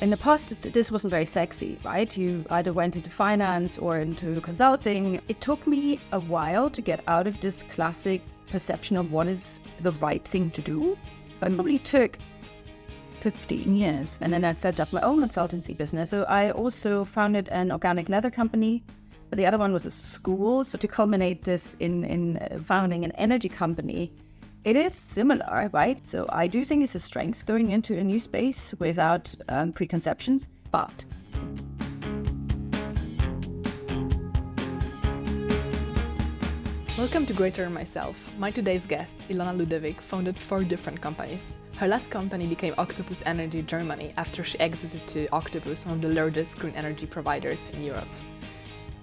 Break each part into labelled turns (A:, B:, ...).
A: In the past, this wasn't very sexy, right? You either went into finance or into consulting. It took me a while to get out of this classic perception of what is the right thing to do. It probably took 15 years. And then I set up my own consultancy business. So I also founded an organic leather company. But the other one was a school. So to culminate this in founding an energy company, it is similar, right? So I do think it's a strength going into a new space without preconceptions, but
B: Welcome to Greater Than Myself. My today's guest, Ilona Ludewig, founded 4 different companies. Her last company became Octopus Energy Germany after she exited to Octopus, one of the largest green energy providers in Europe.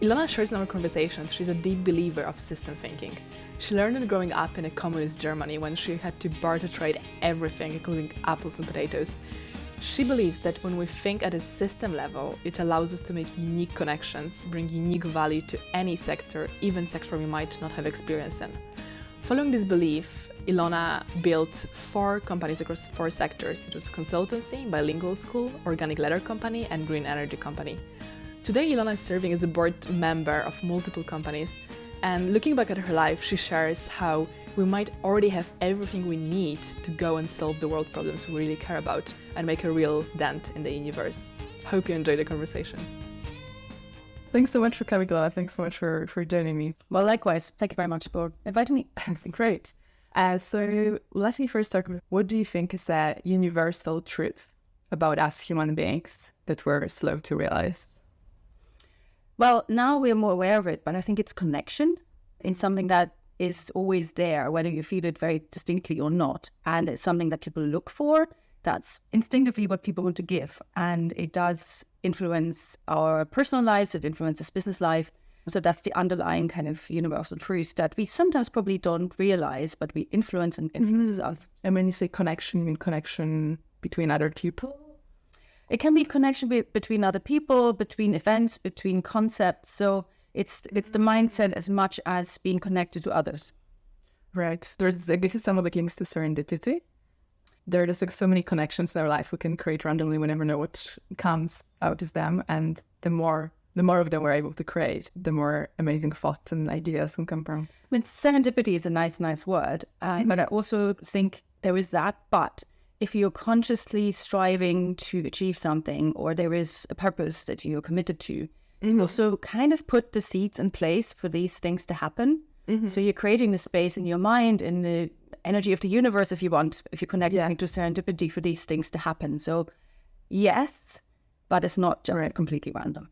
B: Ilona shares in our conversations she's a deep believer of system thinking. She learned it growing up in a communist Germany when she had to barter trade everything, including apples and potatoes. She believes that when we think at a system level, it allows us to make unique connections, bring unique value to any sector, even sector we might not have experience in. Following this belief, Ilona built 4 companies across 4 sectors. It was consultancy, bilingual school, organic leather company, and green energy company. Today, Ilona is serving as a board member of multiple companies, and looking back at her life, she shares how we might already have everything we need to go and solve the world problems we really care about and make a real dent in the universe. Hope you enjoy the conversation.
C: Thanks so much for coming, Ilona. Thanks so much for joining me.
A: well, likewise. Thank you very much for inviting me.
C: Great. So let me first start with, what do you think is a universal truth about us human beings that we're slow to realize?
A: Well, now we're more aware of it, but I think it's connection in something that is always there, whether you feel it very distinctly or not. And it's something that people look for. That's instinctively what people want to give. And it does influence our personal lives. It influences business life. So that's the underlying kind of universal truth that we sometimes probably don't realize, but we influence and influences us.
C: And when you say connection, you mean connection between other people?
A: It can be connection between other people, between events, between concepts. So it's the mindset as much as being connected to others.
C: Right. I guess it's some of the links to serendipity. There are just like so many connections in our life we can create randomly. We never know what comes out of them. And the more of them we're able to create, the more amazing thoughts and ideas can come from.
A: I mean, serendipity is a nice word. But I also think there is that. But if you're consciously striving to achieve something, or there is a purpose that you're committed to, you also kind of put the seeds in place for these things to happen. So you're creating the space in your mind, in the energy of the universe, if you're connecting to serendipity for these things to happen. So yes, but it's not just completely random.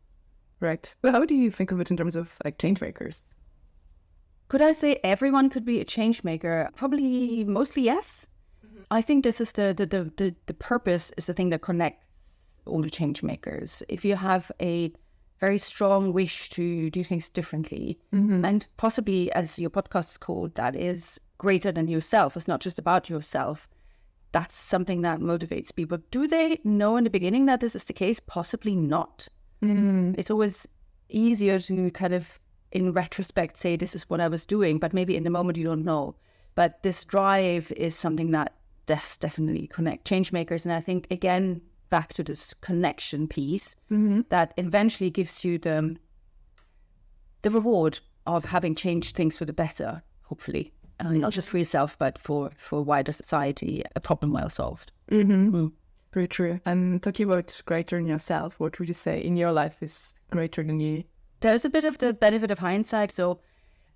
C: Right. But how do you think of it in terms of like change makers?
A: Could I say everyone could be a change maker? Probably mostly yes. I think this is the purpose is the thing that connects all the change makers. If you have a very strong wish to do things differently, and possibly, as your podcast is called, that is greater than yourself. It's not just about yourself. That's something that motivates people. Do they know in the beginning that this is the case? Possibly not. It's always easier to kind of, in retrospect, say this is what I was doing, but maybe in the moment you don't know. But this drive is something that does definitely connect change makers. And I think, again, back to this connection piece, that eventually gives you the reward of having changed things for the better, hopefully. Not just for yourself, but for wider society, a problem well solved.
C: Very true. And talking about greater than yourself, what would you say in your life is greater than you?
A: There's a bit of the benefit of hindsight. So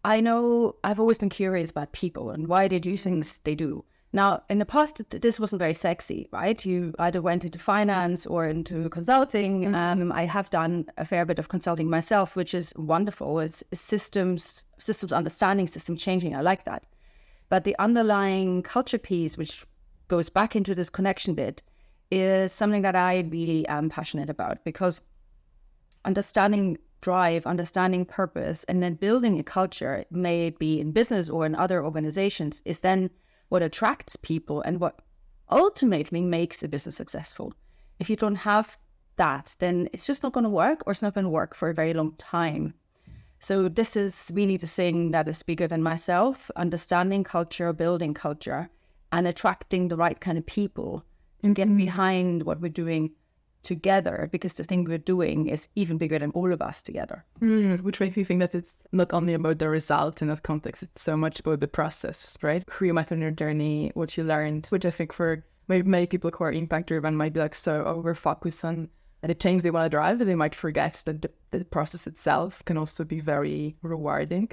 A: I know I've always been curious about people and why they do things they do. Now, in the past, this wasn't very sexy, right? You either went into finance or into consulting. I have done a fair bit of consulting myself, which is wonderful. It's systems understanding, system changing. I like that. But the underlying culture piece, which goes back into this connection bit, is something that I really am passionate about, because understanding drive, understanding purpose, and then building a culture, may it be in business or in other organizations, is then what attracts people and what ultimately makes a business successful. If you don't have that, then it's just not going to work, or it's not going to work for a very long time. So this is really the thing that is bigger than myself, understanding culture, building culture, and attracting the right kind of people and getting behind what we're doing together because the thing we're doing is even bigger than all of us together.
C: Which makes me think that it's not only about the result in that context, it's so much about the process, right? Who you met on your journey, what you learned, which I think for many people who are impact driven might be like so over focused on the change they want to drive that they might forget that the process itself can also be very rewarding.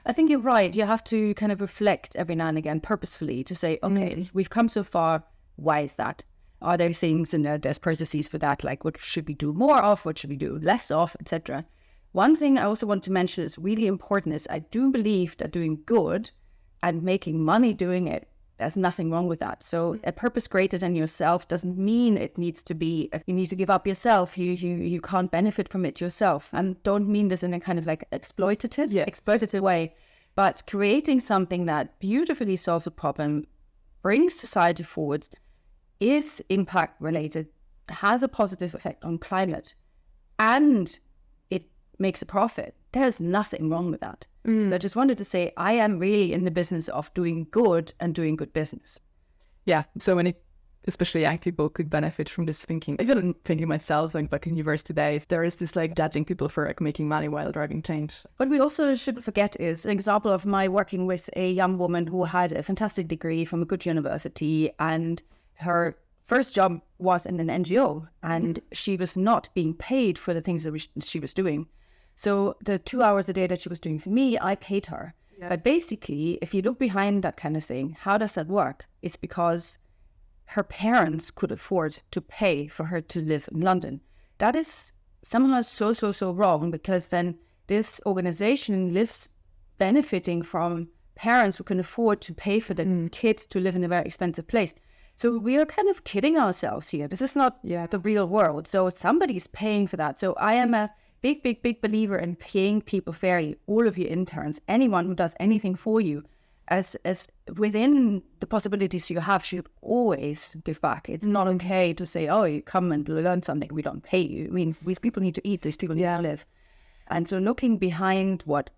A: I think you're right. You have to kind of reflect every now and again purposefully to say, okay, we've come so far. Why is that? Are there things and there's processes for that? Like what should we do more of? What should we do less of, etc. One thing I also want to mention is really important is I do believe that doing good and making money doing it, there's nothing wrong with that. So a purpose greater than yourself doesn't mean it needs to be, you need to give up yourself. You can't benefit from it yourself. And don't mean this in a kind of like exploitative way, but creating something that beautifully solves a problem, brings society forward, is impact related, has a positive effect on climate, and it makes a profit. There's nothing wrong with that. So I just wanted to say, I am really in the business of doing good and doing good business.
C: Yeah. So many, especially young people, could benefit from this thinking. Even thinking myself, like back in university days, there is this like judging people for like making money while driving change.
A: What we also shouldn't forget is an example of my working with a young woman who had a fantastic degree from a good university, and her first job was in an NGO, and she was not being paid for the things that she was doing. So the 2 hours a day that she was doing for me, I paid her. Yeah. But basically, if you look behind that kind of thing, how does that work? It's because her parents could afford to pay for her to live in London. That is somehow so wrong, because then this organization lives benefiting from parents who can afford to pay for the kids to live in a very expensive place. So we are kind of kidding ourselves here. This is not the real world. So somebody's paying for that. So I am a big believer in paying people fairly. All of your interns, anyone who does anything for you, as within the possibilities you have, should always give back. It's not okay to say, oh, you come and learn something, we don't pay you. I mean, these people need to eat, these people need to live. And so looking behind what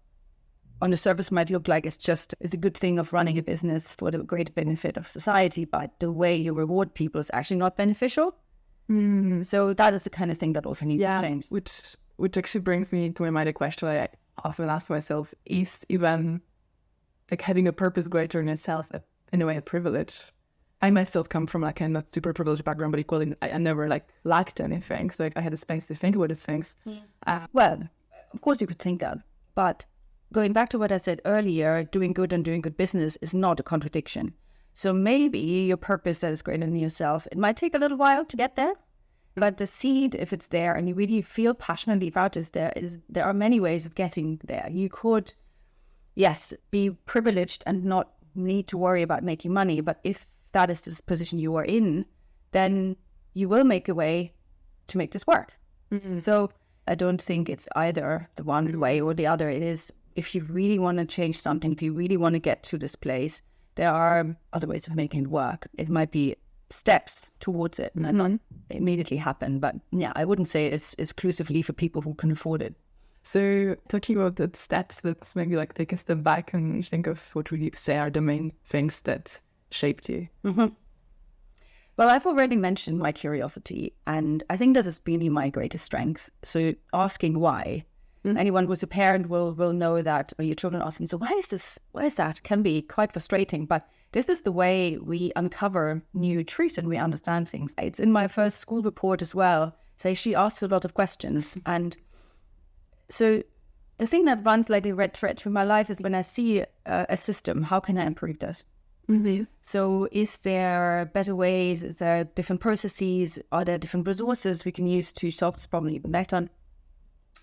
A: on the surface might look like it's a good thing of running a business for the great benefit of society, but the way you reward people is actually not beneficial. So that is the kind of thing that also needs to change.
C: Which actually brings me to my question I often ask myself, is even like having a purpose greater than yourself in a way a privilege? I myself come from like a not super privileged background, but equally I never like lacked anything. So like, I had the space to think about these things.
A: Well, of course you could think that, but going back to what I said earlier, doing good and doing good business is not a contradiction. So maybe your purpose that is greater than yourself, it might take a little while to get there. But the seed, if it's there and you really feel passionately about it, there are many ways of getting there. You could, yes, be privileged and not need to worry about making money. But if that is this position you are in, then you will make a way to make this work. So I don't think it's either the one way or the other. It is, if you really want to change something, if you really want to get to this place, there are other ways of making it work. It might be steps towards it and not immediately happen. But yeah, I wouldn't say it's exclusively for people who can afford it.
C: So talking about the steps, let's maybe like take a step back and think of what would you say are the main things that shaped you.
A: Well, I've already mentioned my curiosity, and I think that has been my greatest strength. So asking why. Anyone who's a parent will know that, or your children asking, so why is this? What is that? Can be quite frustrating, but this is the way we uncover new truth and we understand things. It's in my first school report as well. So she asked a lot of questions. And so the thing that runs like a red thread through my life is when I see a system, how can I improve this? So is there better ways? Is there different processes? Are there different resources we can use to solve this problem even better?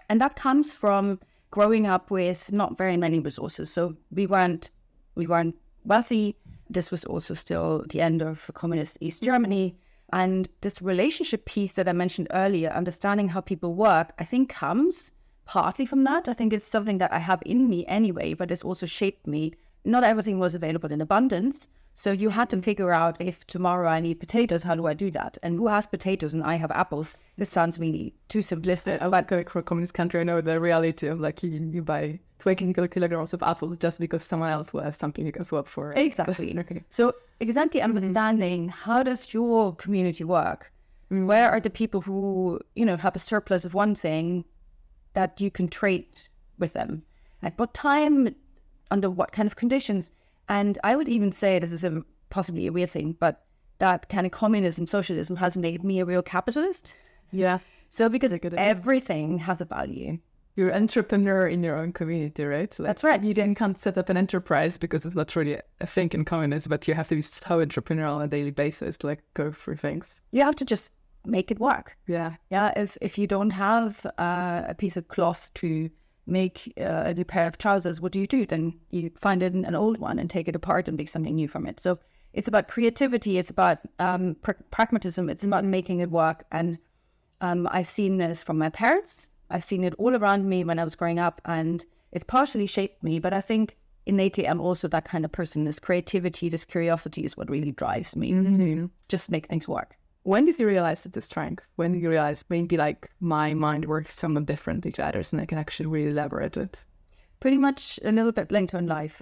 A: And that comes from growing up with not very many resources. So we weren't wealthy. This was also still the end of communist East Germany. And this relationship piece that I mentioned earlier, understanding how people work, I think comes partly from that. I think it's something that I have in me anyway, but it's also shaped me. Not everything was available in abundance. So you had to figure out, if tomorrow I need potatoes, how do I do that? And who has potatoes and I have apples? This sounds really too simplistic.
C: But going from a communist country, I know the reality of like you buy 20 kilograms of apples just because someone else will have something you can swap for.
A: Exactly. So exactly understanding how does your community work? Where are the people who, have a surplus of one thing that you can trade with them? At what time, under what kind of conditions? And I would even say, this is possibly a weird thing, but that kind of communism, socialism has made me a real capitalist.
C: Yeah.
A: So because everything has a value.
C: You're an entrepreneur in your own community, right?
A: That's right.
C: You can't set up an enterprise because it's not really a thing in communism, but you have to be so entrepreneurial on a daily basis to go through things.
A: You have to just make it work.
C: Yeah.
A: Yeah. If you don't have a piece of cloth to make a new pair of trousers, what do? Then you find an old one and take it apart and make something new from it. So it's about creativity. It's about pragmatism. It's about making it work. And I've seen this from my parents. I've seen it all around me when I was growing up, and it's partially shaped me. But I think innately I'm also that kind of person. This creativity, this curiosity is what really drives me to just make things work.
C: When did you realize that this strength? When did you realize maybe my mind works somewhat differently to others and I can actually really elaborate it?
A: Pretty much a little bit later in life.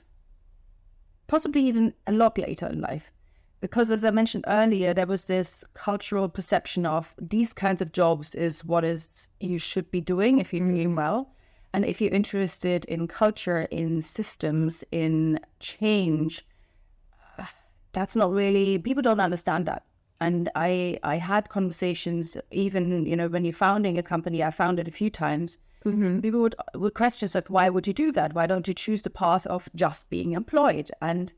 A: Possibly even a lot later in life. Because as I mentioned earlier, there was this cultural perception of these kinds of jobs is what you should be doing if you're doing well. And if you're interested in culture, in systems, in change, that's not really, people don't understand that. And I had conversations, even, when you're founding a company, I found it a few times. People would question why would you do that? Why don't you choose the path of just being employed? And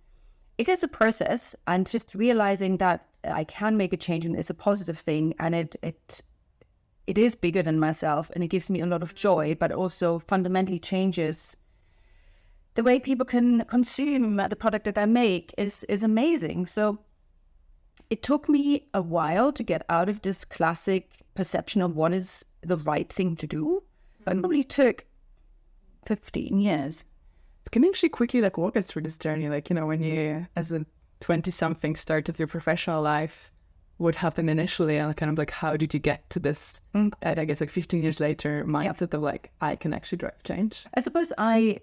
A: it is a process, and just realizing that I can make a change and it's a positive thing, and it is bigger than myself, and it gives me a lot of joy, but also fundamentally changes the way people can consume the product that I make is amazing. So it took me a while to get out of this classic perception of what is the right thing to do. It probably took 15 years.
C: Can you actually quickly walk us through this journey? When you, as a 20-something, started your professional life, what happened initially, and how did you get to this, I guess 15 years later, mindset of I can actually drive change?
A: I suppose I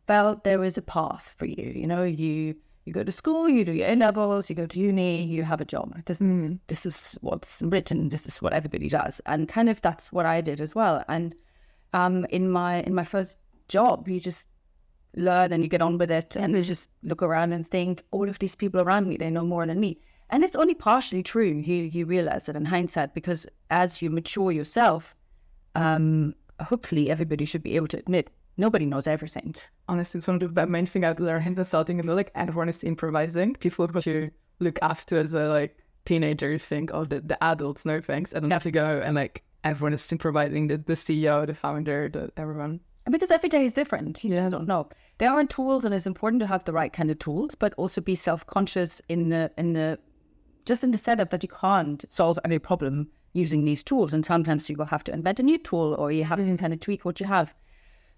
A: felt there was a path for you. You go to school, you do your A-levels, you go to uni, you have a job. This is what's written, this is what everybody does. And kind of that's what I did as well. And in my first job, you just learn and you get on with it, and you just look around and think, all of these people around me, they know more than me. And it's only partially true. You realize that in hindsight, because as you mature yourself, hopefully everybody should be able to admit nobody knows everything.
C: Honestly, it's one of the main things I've learned in consulting, everyone is improvising. People who you look after as a teenager think, oh, the adults know things, and then have to go and everyone is improvising, the CEO, the founder, everyone.
A: Because every day is different. You just don't know. There are tools, and it's important to have the right kind of tools, but also be self-conscious in the setup that you can't solve every problem using these tools. And sometimes you will have to invent a new tool, or you have to kind of tweak what you have.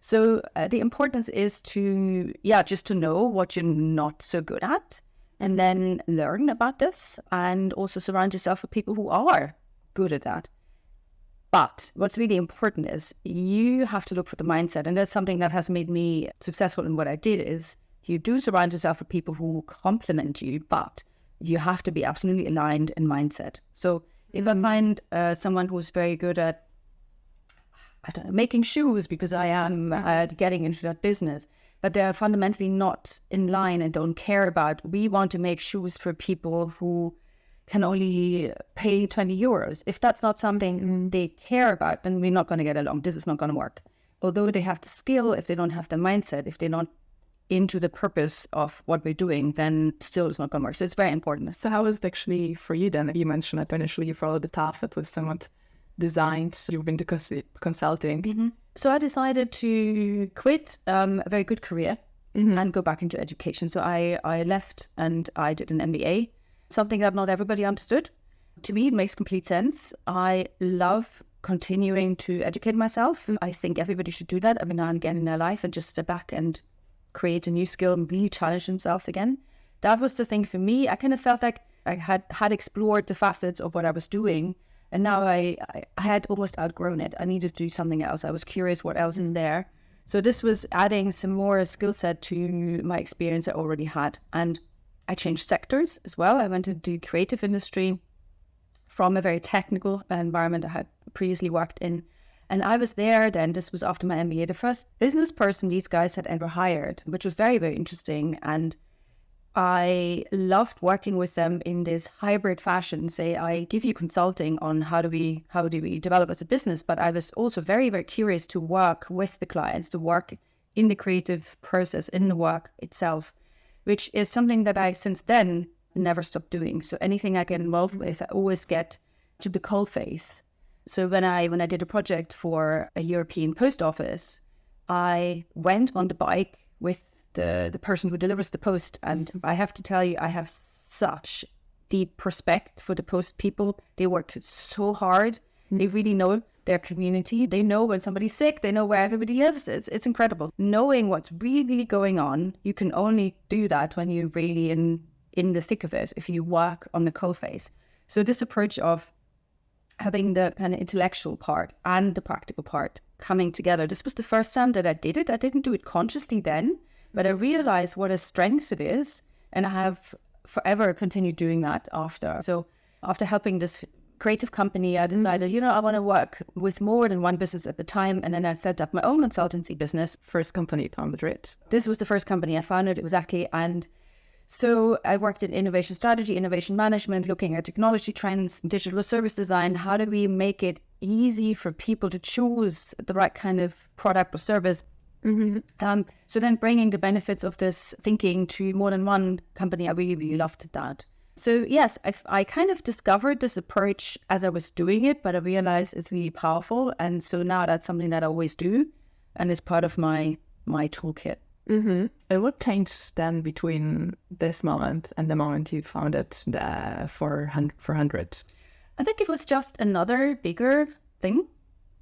A: So the importance is just to know what you're not so good at, and then learn about this, and also surround yourself with people who are good at that. But what's really important is you have to look for the mindset. And that's something that has made me successful in what I did, is you do surround yourself with people who complement you, but you have to be absolutely aligned in mindset. So if I find someone who's very good at, making shoes, because I am getting into that business, but they're fundamentally not in line and don't care about, we want to make shoes for people who can only pay 20 euros. If that's not something they care about, then we're not going to get along. This is not going to work. Although they have the skill, if they don't have the mindset, if they're not into the purpose of what we're doing, then still it's not going to work. So it's very important.
C: So how was it actually for you then? You mentioned that initially you followed the path that was somewhat designed. You've been to consulting.
A: So I decided to quit a very good career and go back into education. So I left and I did an MBA. Something that not everybody understood. To me, it makes complete sense. I love continuing to educate myself. I think everybody should do that every now and again in their life, and just step back and create a new skill and really challenge themselves again. That was the thing for me. I kind of felt like I had explored the facets of what I was doing, and now I had almost outgrown it. I needed to do something else. I was curious what else is there. So this was adding some more skill set to my experience I already had. And I changed sectors as well. I went into the creative industry from a very technical environment I had previously worked in. And I was there then, this was after my MBA, the first business person these guys had ever hired, which was very, very interesting. And I loved working with them in this hybrid fashion. Say, I give you consulting on how do we develop as a business, but I was also very, very curious to work with the clients, to work in the creative process, in the work itself, which is something that I since then never stopped doing. So anything I get involved with, I always get to the coal face. So when I did a project for a European post office, I went on the bike with the person who delivers the post. And I have to tell you, I have such deep respect for the post people. They work so hard. They really know their community. They know when somebody's sick. They know where everybody lives. It's incredible. Knowing what's really going on, you can only do that when you're really in the thick of it, if you work on the coalface. So this approach of having the kind of intellectual part and the practical part coming together, this was the first time that I did it. I didn't do it consciously then, but I realized what a strength it is, and I have forever continued doing that after. So after helping this creative company, I decided, I want to work with more than one business at the time. And then I set up my own consultancy business.
C: First company you founded, right?
A: This was the first company I founded, exactly. And so I worked in innovation strategy, innovation management, looking at technology trends, digital service design. How do we make it easy for people to choose the right kind of product or service? So then bringing the benefits of this thinking to more than one company, I really, really loved that. So yes, I kind of discovered this approach as I was doing it, but I realized it's really powerful. And so now that's something that I always do, and it's part of my toolkit.
C: And what changed then between this moment and the moment you founded the 400?
A: I think it was just another bigger thing.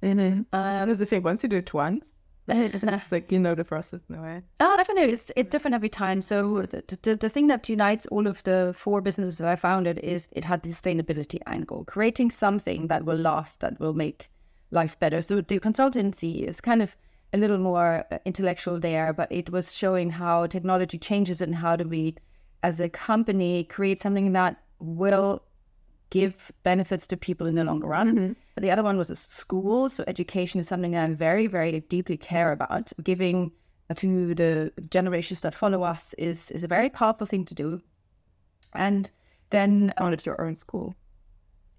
C: That's the thing, once you do it once, it's like, the process in a way.
A: Oh, I don't know. It's different every time. So the thing that unites all of the 4 businesses that I founded is it has the sustainability angle, creating something that will last, that will make lives better. So the consultancy is kind of a little more intellectual there, but it was showing how technology changes and how do we, as a company, create something that will give benefits to people in the longer run. The other one was a school. So education is something I very, very deeply care about. Giving to the generations that follow us is a very powerful thing to do. And then
C: Founded your own school.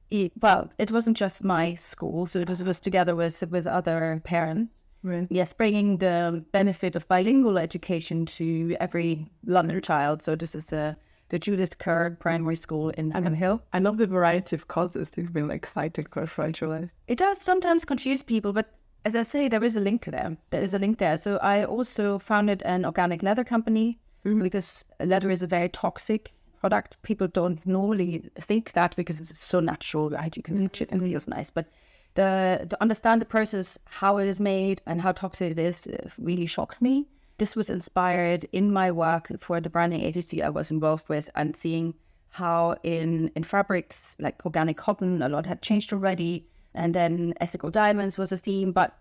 A: It wasn't just my school. So it was together with other parents.
C: Right.
A: Yes, bringing the benefit of bilingual education to every London child. So this is the Judith Kerr Primary School in Adam Hill.
C: I love the variety of causes you've been fighting for throughout your life.
A: It does sometimes confuse people, but as I say, there is a link there. There is a link there. So I also founded an organic leather company because leather is a very toxic product. People don't normally think that because it's so natural, right? You can touch it and it feels nice. But to understand the process, how it is made and how toxic it is, really shocked me. This was inspired in my work for the branding agency I was involved with, and seeing how in fabrics like organic cotton, a lot had changed already. And then ethical diamonds was a theme, but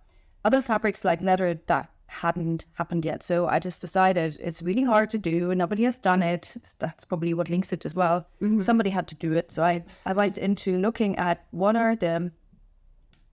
A: other fabrics like leather, that hadn't happened yet. So I just decided it's really hard to do and nobody has done it. That's probably what links it as well. Somebody had to do it. So I went into looking at what are the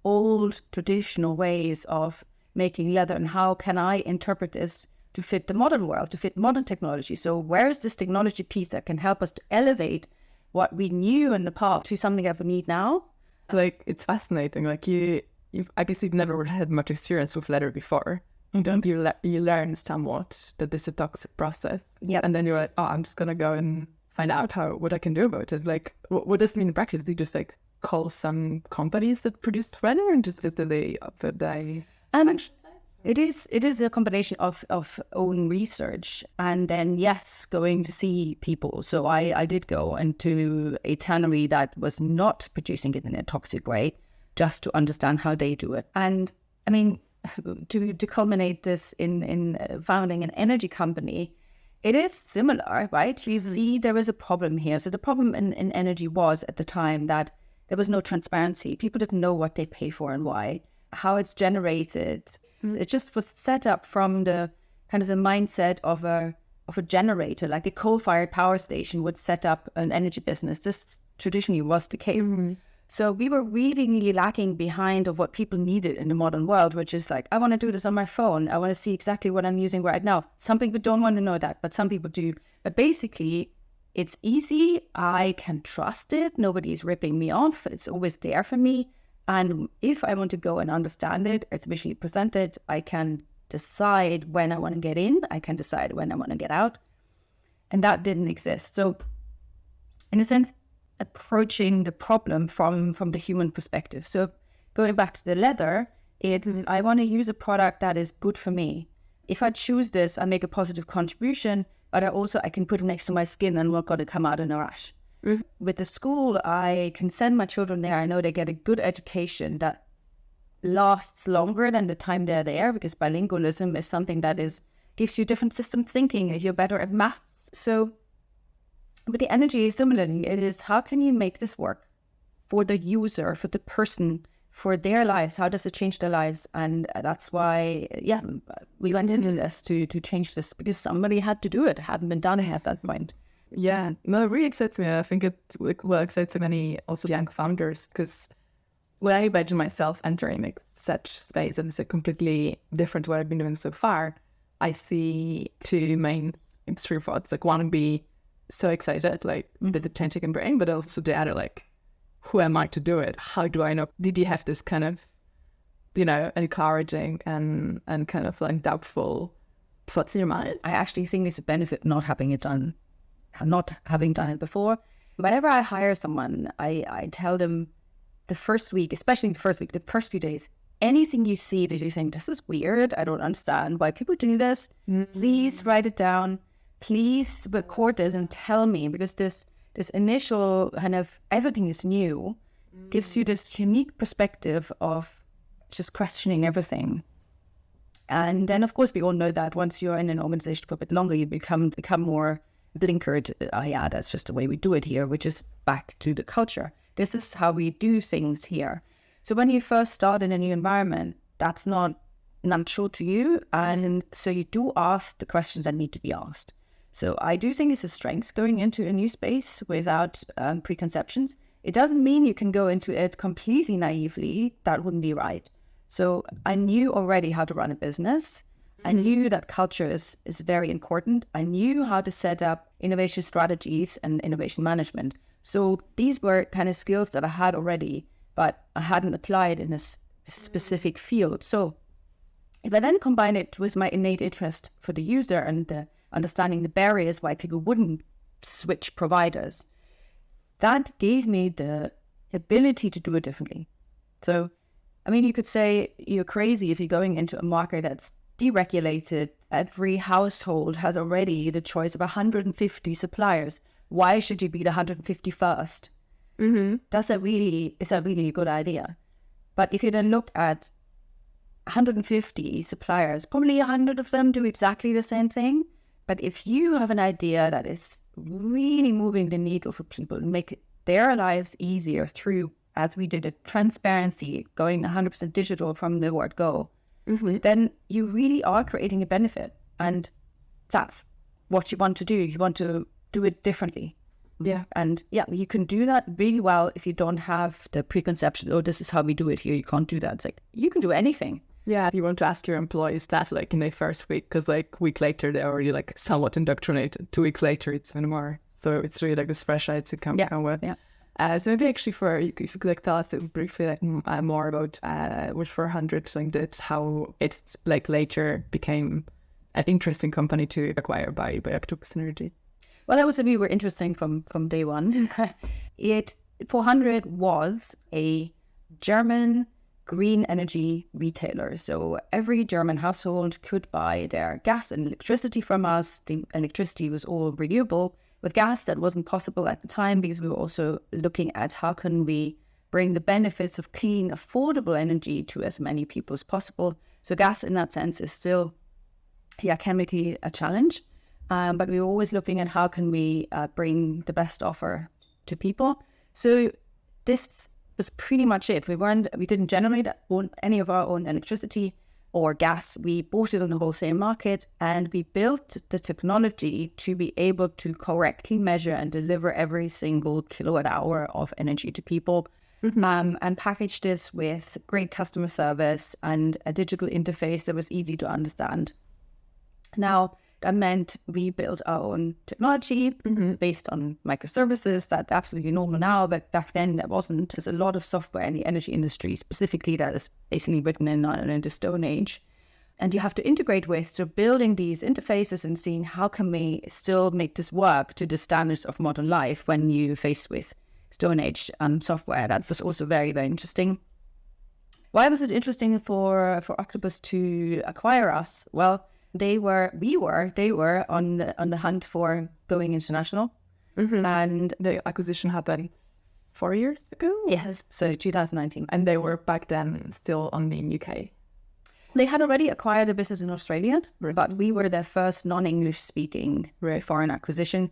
A: old traditional ways of making leather and how can I interpret this to fit the modern world, to fit modern technology. So where is this technology piece that can help us to elevate what we knew in the past to something that we need now?
C: It's fascinating. I guess you've never had much experience with leather before. You learn somewhat that this is a toxic process.
A: Yeah.
C: And then you're like, I'm just gonna go and find out what I can do about it. What does it mean in practice? Do you just call some companies that produce leather and just visit the
A: It is a combination of own research and then, yes, going to see people. So I did go into a tannery that was not producing it in a toxic way, just to understand how they do it. And I mean, to culminate this in founding an energy company, it is similar, right? You see there is a problem here. So the problem in energy was at the time that there was no transparency. People didn't know what they pay for and why, how it's generated. It just was set up from the kind of the mindset of a generator, like a coal-fired power station would set up an energy business. This traditionally was the case. So we were really, really lacking behind of what people needed in the modern world, which is like, I want to do this on my phone. I want to see exactly what I'm using right now. Some people don't want to know that, but some people do. But basically, it's easy. I can trust it. Nobody's ripping me off. It's always there for me. And if I want to go and understand it, it's visually presented. I can decide when I want to get in. I can decide when I want to get out. And that didn't exist. So in a sense, approaching the problem from the human perspective. So going back to the leather, it's I want to use a product that is good for me. If I choose this, I make a positive contribution, but I can put it next to my skin and not going to come out in a rash. With the school, I can send my children there. I know they get a good education that lasts longer than the time they're there, because bilingualism is something that gives you different system thinking. You're better at maths. So with the energy, similarly, it is how can you make this work for the user, for the person, for their lives? How does it change their lives? And that's why, we went into this to change this, because somebody had to do it. It hadn't been done at that point.
C: Yeah, no, it really excites me. I think it will excite so many also young founders, because when I imagine myself entering like such space, and it's a completely different to what I've been doing so far, I see two main extreme thoughts. Like, one would be so excited, like the change I can bring, but also the other, like, who am I to do it? How do I know? Did you have this kind of, encouraging and kind of like doubtful thoughts in your mind?
A: I actually think it's a benefit not having done it before. Whenever I hire someone, I tell them the first week, especially the first few days, anything you see that you think, this is weird, I don't understand why people do this, please write it down. Please record this and tell me, because this initial kind of everything is new gives you this unique perspective of just questioning everything. And then, of course, we all know that once you're in an organization for a bit longer, you become more blinkered. That's just the way we do it here, which is back to the culture. This is how we do things here. So when you first start in a new environment, that's not natural to you. And so you do ask the questions that need to be asked. So I do think it's a strength going into a new space without preconceptions. It doesn't mean you can go into it completely naively. That wouldn't be right. So I knew already how to run a business. I knew that culture is very important. I knew how to set up innovation strategies and innovation management. So these were kind of skills that I had already, but I hadn't applied in a specific field. So if I then combine it with my innate interest for the user and understanding the barriers why people wouldn't switch providers, that gave me the ability to do it differently. So, I mean, you could say you're crazy if you're going into a market that's deregulated. Every household has already the choice of 150 suppliers. Why should you be the 151st? Is that really a good idea? But if you then look at 150 suppliers, probably 100 of them do exactly the same thing. But if you have an idea that is really moving the needle for people and make their lives easier through, as we did, transparency, going 100% digital from the word go, then you really are creating a benefit. And that's what you want to do. You want to do it differently.
C: Yeah.
A: And you can do that really well if you don't have the preconception, oh, this is how we do it here. You can't do that. It's like, you can do anything.
C: Yeah, you want to ask your employees that like in their first week, because like a week later they're already like somewhat indoctrinated. 2 weeks later it's even more. So it's really like this fresh eye to come with. Yeah. So maybe actually if you could like tell us briefly like more about what 400 like did, how it like later became an interesting company to acquire by Octopus Energy.
A: Well, that was really interesting from day one. 400 was a German green energy retailer. So every German household could buy their gas and electricity from us. The electricity was all renewable. With gas, that wasn't possible at the time, because we were also looking at how can we bring the benefits of clean, affordable energy to as many people as possible. So gas in that sense is still, can be a challenge. But we were always looking at how can we bring the best offer to people. So this was pretty much it. We didn't generate any of our own electricity or gas. We bought it on the wholesale market, and we built the technology to be able to correctly measure and deliver every single kilowatt hour of energy to people. and package this with great customer service and a digital interface that was easy to understand. Now, that meant we built our own technology based on microservices. That's absolutely normal now, but back then that wasn't. There's a lot of software in the energy industry specifically that is basically written in the Stone Age. And you have to integrate with, so building these interfaces and seeing how can we still make this work to the standards of modern life when you face with Stone Age software. That was also very, very interesting. Why was it interesting for Octopus to acquire us? Well, they were on the hunt for going international. And
C: the acquisition happened 4 years ago?
A: Yes, so 2019.
C: And they were back then still only in UK.
A: They had already acquired a business in Australia, but we were their first non-English speaking foreign acquisition.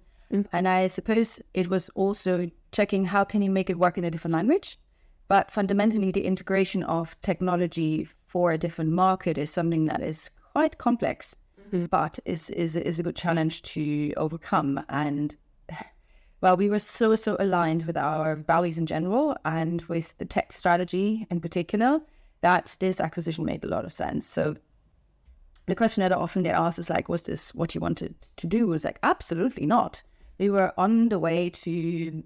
A: And I suppose it was also checking how can you make it work in a different language. But fundamentally, the integration of technology for a different market is something that is quite complex, but is a good challenge to overcome. And well, we were so aligned with our values in general and with the tech strategy in particular that this acquisition made a lot of sense. So the question that I often get asked is like, was this what you wanted to do? It was like, absolutely not. We were on the way to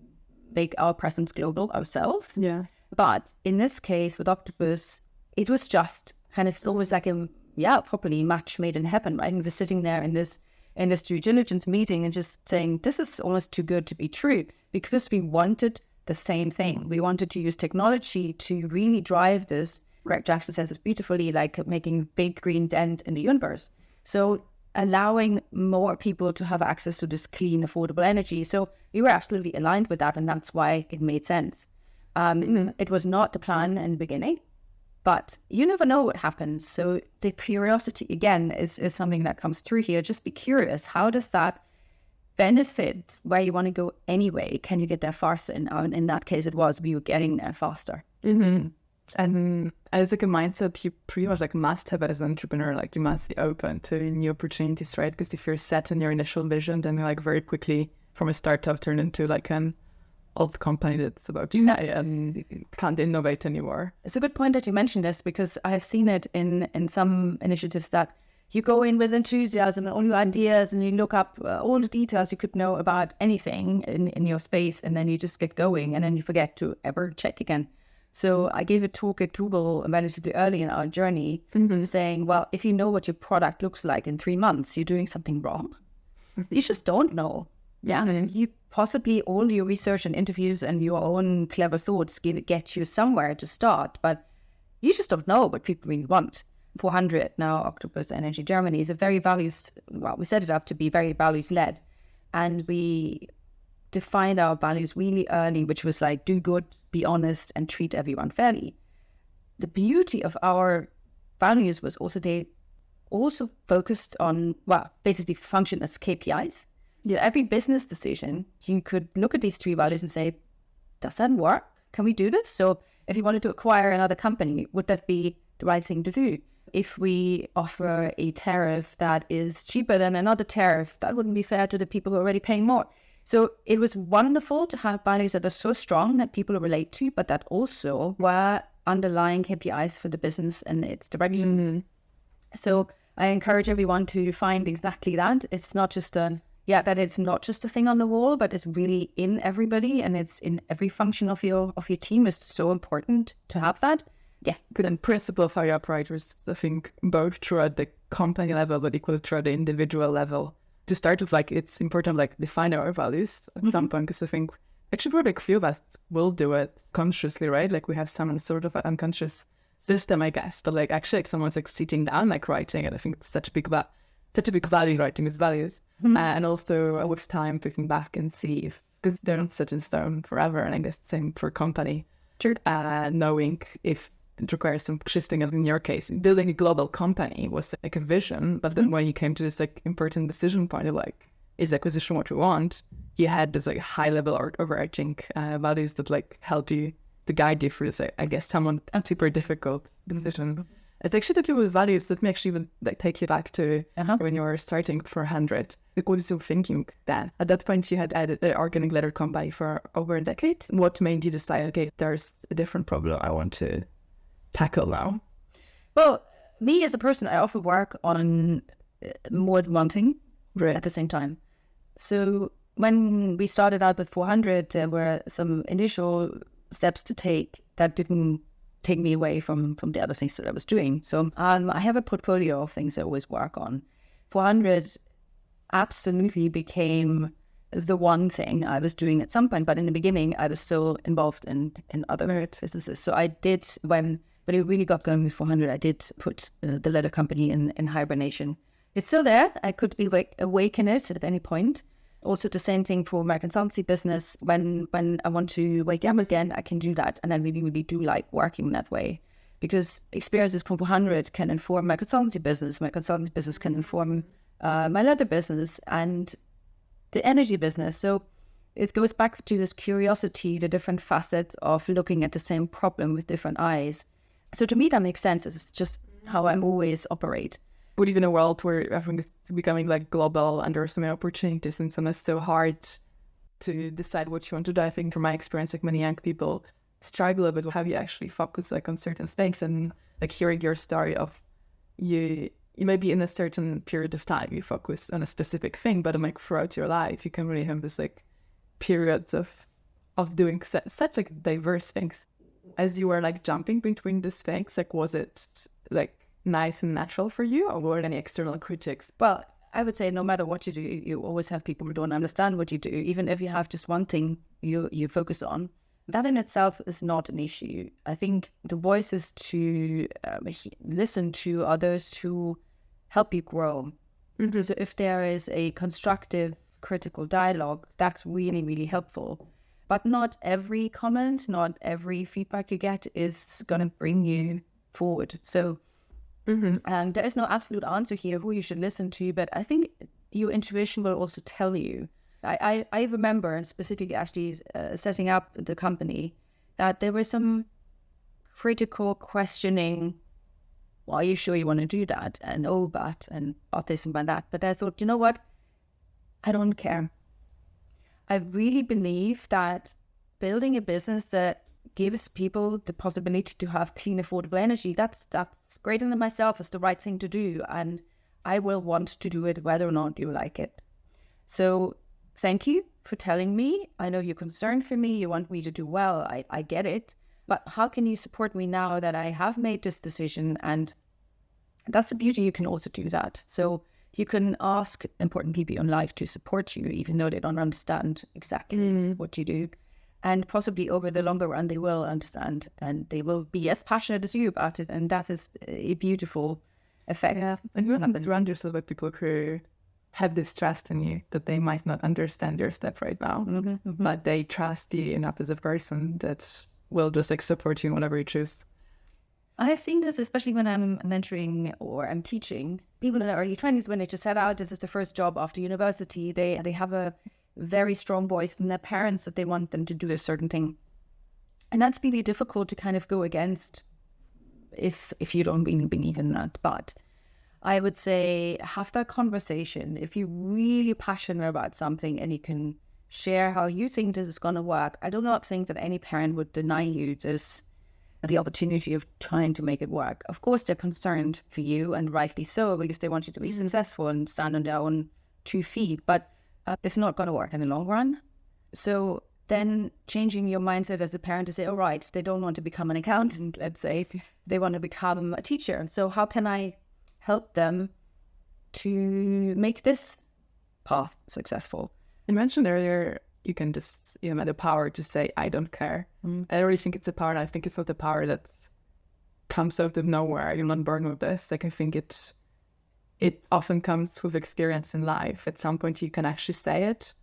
A: make our presence global ourselves. Yeah. But in this case with Octopus, it was just kind of, it's almost like properly match made in heaven, right? And we're sitting there in this due diligence meeting and just saying, this is almost too good to be true, because we wanted the same thing. We wanted to use technology to really drive this. Greg Jackson says it's beautifully, like making a big green dent in the universe. So allowing more people to have access to this clean, affordable energy. So we were absolutely aligned with that, and that's why it made sense. It was not the plan in the beginning, but you never know what happens. So the curiosity, again, is something that comes through here. Just be curious. How does that benefit where you want to go anyway? Can you get there faster? And in that case, we were getting there faster.
C: And as like a mindset, you pretty much like must have as an entrepreneur, like you must be open to new opportunities, right? Because if you're set in your initial vision, then you like very quickly from a startup turn into like an old company that's about to die and can't innovate anymore.
A: It's a good point that you mentioned this, because I've seen it in some initiatives that you go in with enthusiasm and all your ideas and you look up all the details you could know about anything in your space, and then you just get going and then you forget to ever check again. So I gave a talk at Google relatively early in our journey saying, well, if you know what your product looks like in 3 months, you're doing something wrong. You just don't know. Yeah. And you possibly all your research and interviews and your own clever thoughts get you somewhere to start, but you just don't know what people really want. 400 now, Octopus Energy Germany is a very we set it up to be very values-led. And we defined our values really early, which was like, do good, be honest, and treat everyone fairly. The beauty of our values was also they also focused on, basically function as KPIs. Every business decision, you could look at these 3 values and say, does that work? Can we do this? So if you wanted to acquire another company, would that be the right thing to do? If we offer a tariff that is cheaper than another tariff, that wouldn't be fair to the people who are already paying more. So it was wonderful to have values that are so strong that people relate to, but that also were underlying KPIs for the business and its direction. So I encourage everyone to find exactly that. It's not just it's not just a thing on the wall, but it's really in everybody and it's in every function of your team. Is so important to have that. Yeah.
C: Good principle of how you operate is, I think, both throughout the company level, but equally throughout the individual level. To start with, like, it's important, like, define our values at some point, because I think actually probably a few of us will do it consciously, right? Like we have some sort of unconscious system, I guess, but like actually like someone's like sitting down, like writing it. I think it's such a big value, writing his values. And also with time, picking back and see if, because they're not set in stone forever. And I guess the same for company, knowing if it requires some shifting. As in your case, building a global company was like a vision, but then when you came to this like important decision point of like, is acquisition what we want? You had this like high level or overarching values that like helped you to guide you through this, I guess, someone super difficult decision. It's actually the people with values that may actually even like take you back to when you were starting for 100. Like, what was you thinking then? At that point, you had added the organic leather company for over a decade. What made you decide, okay, there's a different problem I want to tackle now?
A: Well, me as a person, I often work on more than one thing at the same time. So when we started out with 400, there were some initial steps to take that didn't take me away from the other things that I was doing. So I have a portfolio of things I always work on. 400 absolutely became the one thing I was doing at some point, but in the beginning, I was still involved in other businesses. So I did, when it really got going with 400, I did put the leather company in hibernation. It's still there. I could be awaken it at any point. Also, the same thing for my consultancy business. When I want to wake up again, I can do that. And I really, really do like working that way, because experiences from 400 can inform my consultancy business. My consultancy business can inform my leather business and the energy business. So it goes back to this curiosity, the different facets of looking at the same problem with different eyes. So to me, that makes sense. It's just how I always operate.
C: We live in a world where everything is becoming like global and there are so many opportunities, and sometimes it's so hard to decide what you want to do. I think from my experience, like many young people struggle a bit with how you actually focus like on certain things, and like hearing your story of you may be in a certain period of time, you focus on a specific thing, but like throughout your life, you can really have this like periods of doing such like diverse things. As you were like jumping between these things, like was it like nice and natural for you, or were there any external critics?
A: Well, I would say no matter what you do, you always have people who don't understand what you do. Even if you have just one thing you focus on, that in itself is not an issue. I think the voice is to listen to others who help you grow. Mm-hmm. So if there is a constructive, critical dialogue, that's really, really helpful. But not every comment, not every feedback you get is going to bring you forward. So there is no absolute answer here who you should listen to, but I think your intuition will also tell you. I remember specifically actually setting up the company that there was some critical questioning. Well, are you sure you want to do that? And but this and that. But I thought, you know what? I don't care. I really believe that building a business that gives people the possibility to have clean, affordable energy, that's greater than myself. It's the right thing to do. And I will want to do it whether or not you like it. So thank you for telling me. I know you're concerned for me. You want me to do well. I get it. But how can you support me now that I have made this decision? And that's the beauty. You can also do that. So you can ask important people in life to support you, even though they don't understand exactly what you do. And possibly over the longer run, they will understand and they will be as passionate as you about it. And that is a beautiful effect.
C: Yeah. And you have to surround yourself with people who have this trust in you, that they might not understand your step right now, but they trust you enough as a person that will just like support you in whatever you choose.
A: I have seen this, especially when I'm mentoring or I'm teaching people in their early 20s, when they just set out, this is the first job after university. They have a very strong voice from their parents that they want them to do a certain thing. And that's really difficult to kind of go against if you don't really believe in that. But I would say have that conversation. If you're really passionate about something and you can share how you think this is going to work, I do not think that any parent would deny you the opportunity of trying to make it work. Of course, they're concerned for you, and rightly so, because they want you to be successful and stand on their own 2 feet. But it's not going to work in the long run. So then changing your mindset as a parent to say, all right, they don't want to become an accountant, let's say. They want to become a teacher. So how can I help them to make this path successful?
C: You mentioned earlier, you have the power to say, I don't care. I really think it's a power, and I think it's not a power that comes out of nowhere. I'm not born with this. Like, I think it often comes with experience in life. At some point, you can actually say it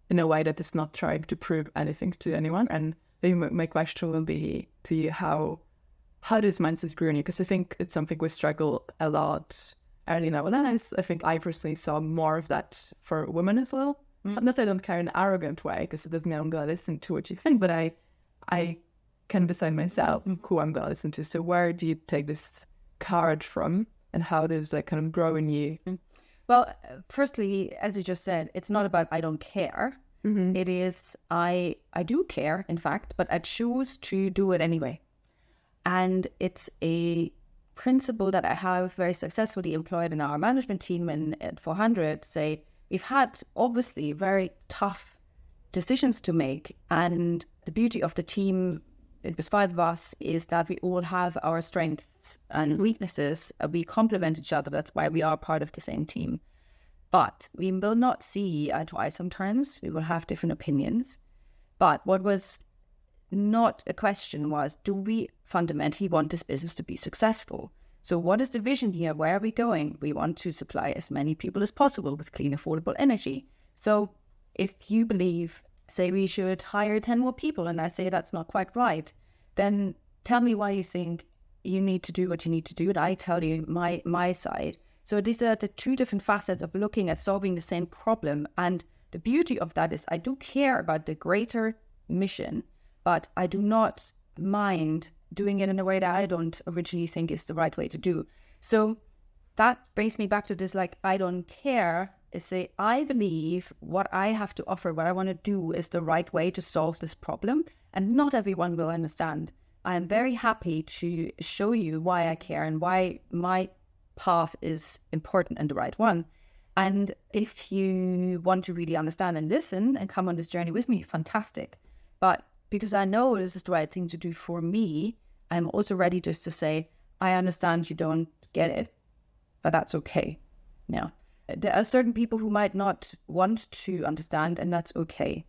C: in a way that is not trying to prove anything to anyone. And maybe my question will be to you, how does mindset grew in you? Because I think it's something we struggle a lot early nowadays. I think I personally saw more of that for women as well. Not that I don't care in an arrogant way, because it doesn't mean I'm going to listen to what you think, but I can decide myself who I'm going to listen to. So where do you take this courage from, and how does that kind of grow in you?
A: Well, firstly, as you just said, it's not about I don't care. It is I do care, in fact, but I choose to do it anyway. And it's a principle that I have very successfully employed in our management team at 400. Say, we've had obviously very tough decisions to make, and the beauty of the team, it was 5 of us, is that we all have our strengths and weaknesses. We complement each other. That's why we are part of the same team. But we will not see eye to eye sometimes. We will have different opinions. But what was not a question was, do we fundamentally want this business to be successful? So what is the vision here? Where are we going? We want to supply as many people as possible with clean, affordable energy. So if you believe, say we should hire 10 more people, and I say that's not quite right, then tell me why you think you need to do what you need to do, and I tell you my side. So these are the 2 different facets of looking at solving the same problem. And the beauty of that is I do care about the greater mission, but I do not mind doing it in a way that I don't originally think is the right way to do. So that brings me back to this, like, I don't care, is say, I believe what I have to offer, what I want to do is the right way to solve this problem. And not everyone will understand. I am very happy to show you why I care and why my path is important and the right one. And if you want to really understand and listen and come on this journey with me, fantastic. But because I know this is the right thing to do for me, I'm also ready just to say, I understand you don't get it, but that's okay. Now, there are certain people who might not want to understand, and that's okay.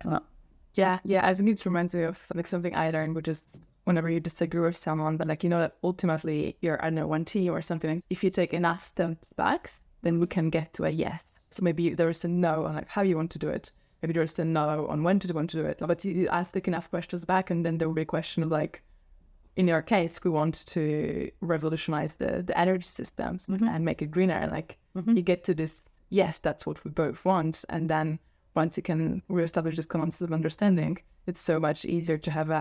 A: Well,
C: yeah, I think it reminds me of like something I learned, which is whenever you disagree with someone, but like, you know, that ultimately you're, I don't know, one team or something. If you take enough steps back, then we can get to a yes. So maybe there is a no on like how you want to do it. Maybe there's a no on when to want to do it. But you ask like enough questions back, and then there will be a question of like, in your case, we want to revolutionize the energy systems and make it greener. Like you get to this, yes, that's what we both want. And then once you can reestablish this consensus of understanding, it's so much easier to have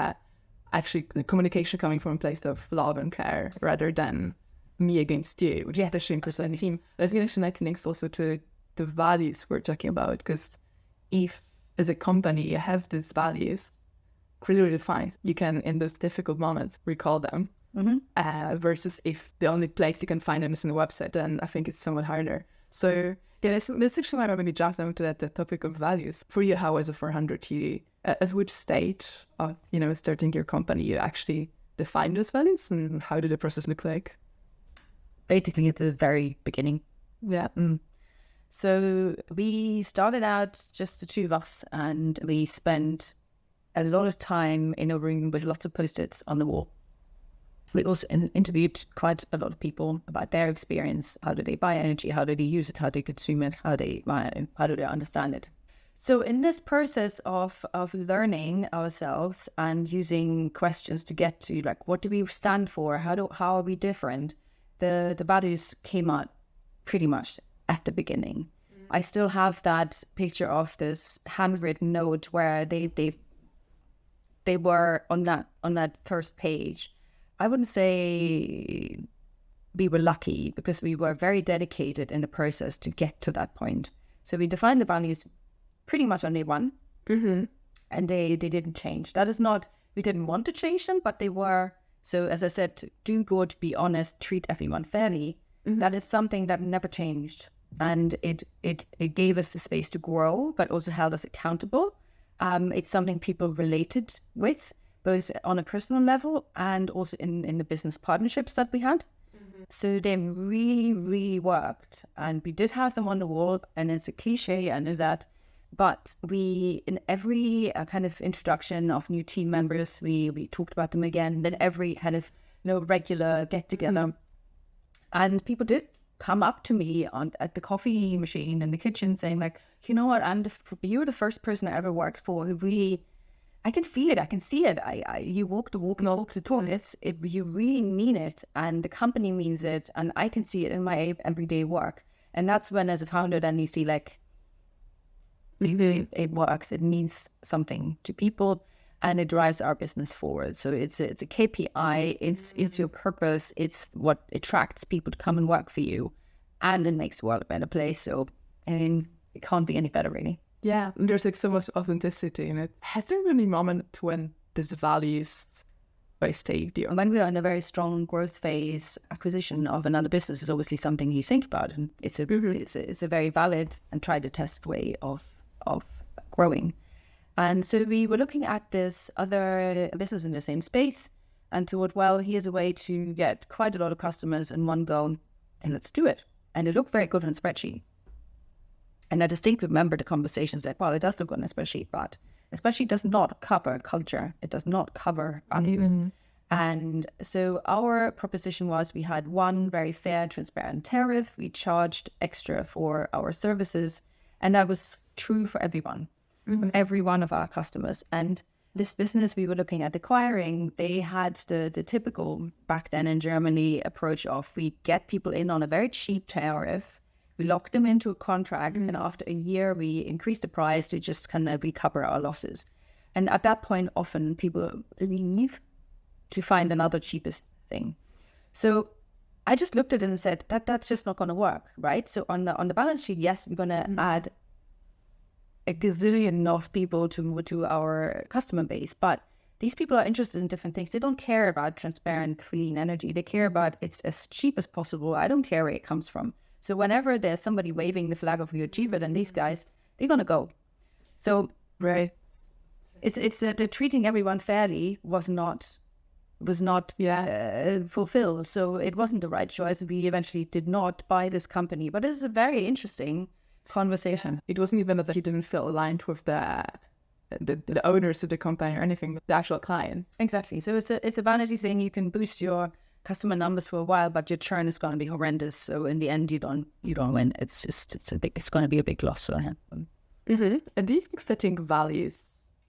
C: actually the communication coming from a place of love and care rather than me against you, which is especially in the team. I think actually that links also to the values we're talking about, because if as a company you have these values clearly defined, you can in those difficult moments recall them, versus if the only place you can find them is on the website, then I think it's somewhat harder. So yeah, that's actually why I really jumped onto the topic of values. For you, how as a 400 you at which stage of, you know, starting your company you actually define those values, and how did the process look like?
A: Basically at the very beginning.
C: Yeah.
A: So we started out just the 2 of us, and we spent a lot of time in a room with lots of post-its on the wall. We also interviewed quite a lot of people about their experience. How do they buy energy? How do they use it? How do they consume it? How do they understand it? So in this process of learning ourselves and using questions to get to like, what do we stand for? How are we different? The values came out pretty much at the beginning. I still have that picture of this handwritten note where they were on that first page. I wouldn't say we were lucky, because we were very dedicated in the process to get to that point. So we defined the values pretty much on day 1, and they didn't change. That is not, we didn't want to change them, but they were. So as I said, do good, be honest, treat everyone fairly. That is something that never changed. And it gave us the space to grow, but also held us accountable. It's something people related with, both on a personal level and also in the business partnerships that we had. So they really, really worked. And we did have them on the wall, and it's a cliche, I know that. But we, in every kind of introduction of new team members, we talked about them again. Then every kind of, you know, regular get together, and people did come up to me at the coffee machine in the kitchen saying like, you know what, you're the first person I ever worked for who really, I can feel it, I can see it. You walk the walk and walk the talk. You really mean it, and the company means it, and I can see it in my everyday work. And that's when, as a founder, then you see like, it works. It means something to people, and it drives our business forward. So it's a KPI, it's your purpose, it's what attracts people to come and work for you, and it makes the world a better place. So, I mean, it can't be any better, really.
C: Yeah, and there's like so much authenticity in it. Has there been a moment when these values saved you?
A: When we are in a very strong growth phase, acquisition of another business is obviously something you think about, and it's a very valid and tried and tested way of growing. And so we were looking at this other business in the same space and thought, well, here's a way to get quite a lot of customers in one go, and let's do it. And it looked very good on a spreadsheet. And I distinctly remember the conversations that, well, it does look on a spreadsheet, but a spreadsheet does not cover culture. It does not cover values. And so our proposition was we had one very fair, transparent tariff. We charged extra for our services. And that was true for everyone, every one of our customers. And this business we were looking at acquiring, they had the typical, back then in Germany, approach of we get people in on a very cheap tariff. We lock them into a contract, and after a year, we increase the price to just kind of recover our losses. And at that point, often people leave to find another cheapest thing. So I just looked at it and said, that's just not going to work, right? So on the balance sheet, yes, we're going to add a gazillion of people to our customer base, but these people are interested in different things. They don't care about transparent, clean energy. They care about it's as cheap as possible. I don't care where it comes from. So whenever there's somebody waving the flag of you're cheaper than these guys, they're going to go. So
C: Right.
A: it's the treating everyone fairly was not fulfilled. So it wasn't the right choice. We eventually did not buy this company, but it's a very interesting conversation.
C: It wasn't even that you didn't feel aligned with the owners of the company or anything, but the actual clients.
A: Exactly. So it's a vanity thing. You can boost your customer numbers for a while, but your churn is going to be horrendous. So in the end, you don't win. It's going to be a big loss. So,
C: And do you think setting values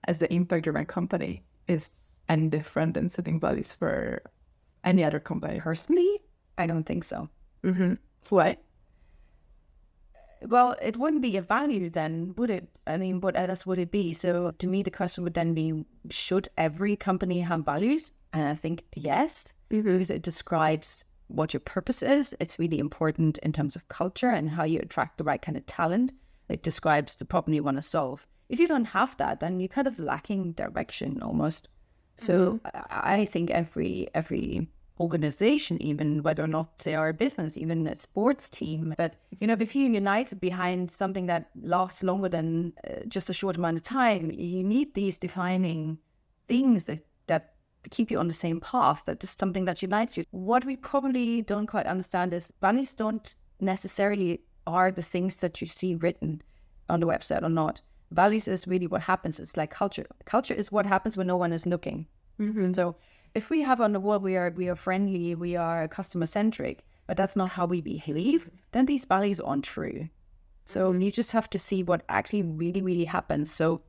C: as the impact of a company is any different than setting values for any other company?
A: personally, I don't think so.
C: Why?
A: Well, it wouldn't be a value then, would it? I mean, what else would it be? So to me, the question would then be, should every company have values? And I think yes, because it describes what your purpose is. It's really important in terms of culture and how you attract the right kind of talent. It describes the problem you want to solve. If you don't have that, then you're kind of lacking direction almost. So I think every organization, even whether or not they are a business, even a sports team, but if you unite behind something that lasts longer than just a short amount of time, you need these defining things that keep you on the same path, that is something that unites you. What we probably don't quite understand is values don't necessarily are the things that you see written on the website or not. Values is really what happens. It's like culture. Culture is what happens when no one is looking. So if we have on the wall, we are friendly, we are customer centric, but that's not how we behave, then these values aren't true. So you just have to see what actually really, really happens. So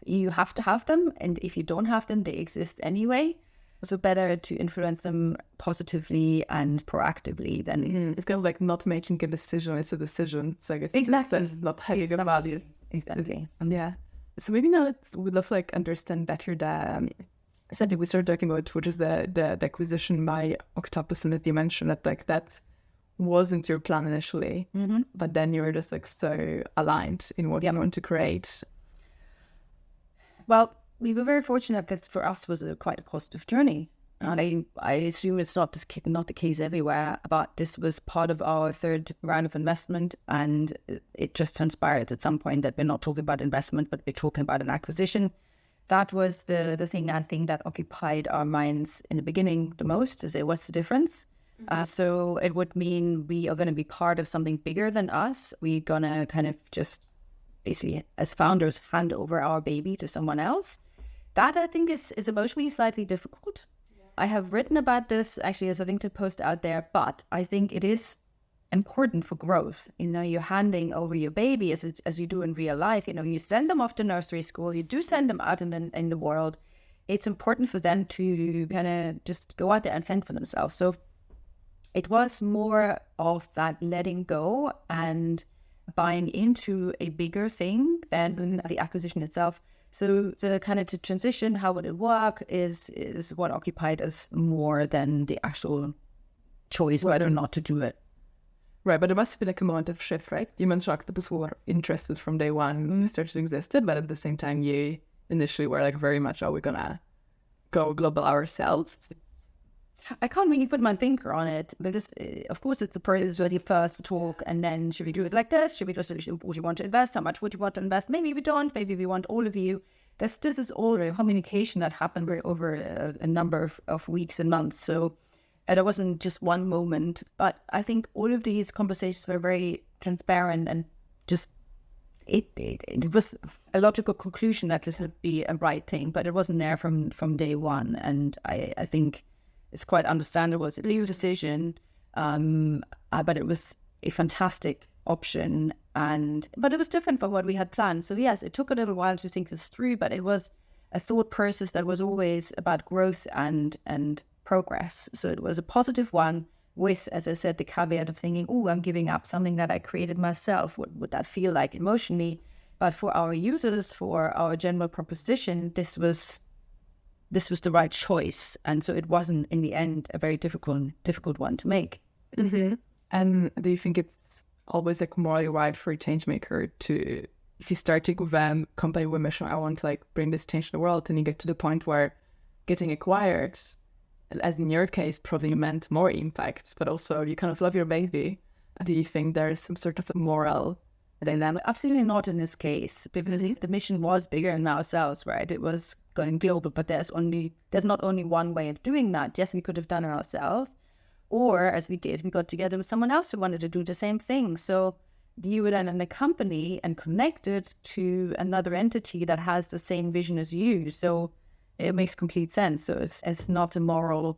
A: you have to have them, and if you don't have them, they exist anyway. So better to influence them positively and proactively than
C: It's kind of like not making a decision. It's a decision. So I guess
A: Exactly.
C: it's not having a values.
A: exactly.
C: Yeah. So maybe now we'd love to understand better something we started talking about, which is the acquisition by Octopus, and as you mentioned that wasn't your plan initially, but then you were just so aligned in what you want to create.
A: Well, we were very fortunate because for us was quite a positive journey. And I assume it's not the case everywhere, but this was part of our third round of investment, and it just transpired at some point that we're not talking about investment, but we're talking about an acquisition. That was the thing I think that occupied our minds in the beginning the most, to say what's the difference. So it would mean we are going to be part of something bigger than us. We're going to kind of just basically, as founders, hand over our baby to someone else. That I think is emotionally slightly difficult. I have written about this actually as a LinkedIn post out there, but I think it is important for growth. You're handing over your baby as you do in real life. You send them off to nursery school, you do send them out in the world. It's important for them to kind of just go out there and fend for themselves. So it was more of that letting go and buying into a bigger thing than the acquisition itself. So the kind of the transition, how would it work, is what occupied us more than the actual choice whether or not to do it.
C: Right, but it must be like a moment of shift, right? You mentioned Octopus were interested from day one, started existed, but at the same time you initially were like very much, are we gonna go global ourselves?
A: I can't really put my finger on it because, of course, it's the person who first talk, and then should we do it like this? Should we just, would you want to invest? How much would you want to invest? Maybe we don't. Maybe we want all of you. This is all a communication that happened over a number of weeks and months. So there wasn't just one moment. But I think all of these conversations were very transparent, and just it was a logical conclusion that this would be a right thing, but it wasn't there from day one. And I think it's quite understandable. It's a legal decision, but it was a fantastic option, but it was different from what we had planned. So yes, it took a little while to think this through, but it was a thought process that was always about growth and progress. So it was a positive one with, as I said, the caveat of thinking, oh, I'm giving up something that I created myself. What would that feel like emotionally? But for our users, for our general proposition, this was the right choice. And so it wasn't, in the end, a very difficult one to make.
C: Mm-hmm. And do you think it's always like morally right for a change maker to, if you start with a company with mission, I want to like bring this change to the world, and you get to the point where getting acquired, as in your case, probably meant more impact, but also you kind of love your baby. Do you think there's some sort of a moral dilemma?
A: Absolutely not in this case, because the mission was bigger than ourselves, right? It was going global, but there's not only one way of doing that. Yes, we could have done it ourselves, or as we did, we got together with someone else who wanted to do the same thing. So you were then in a company and connected to another entity that has the same vision as you. So it makes complete sense. So it's not a moral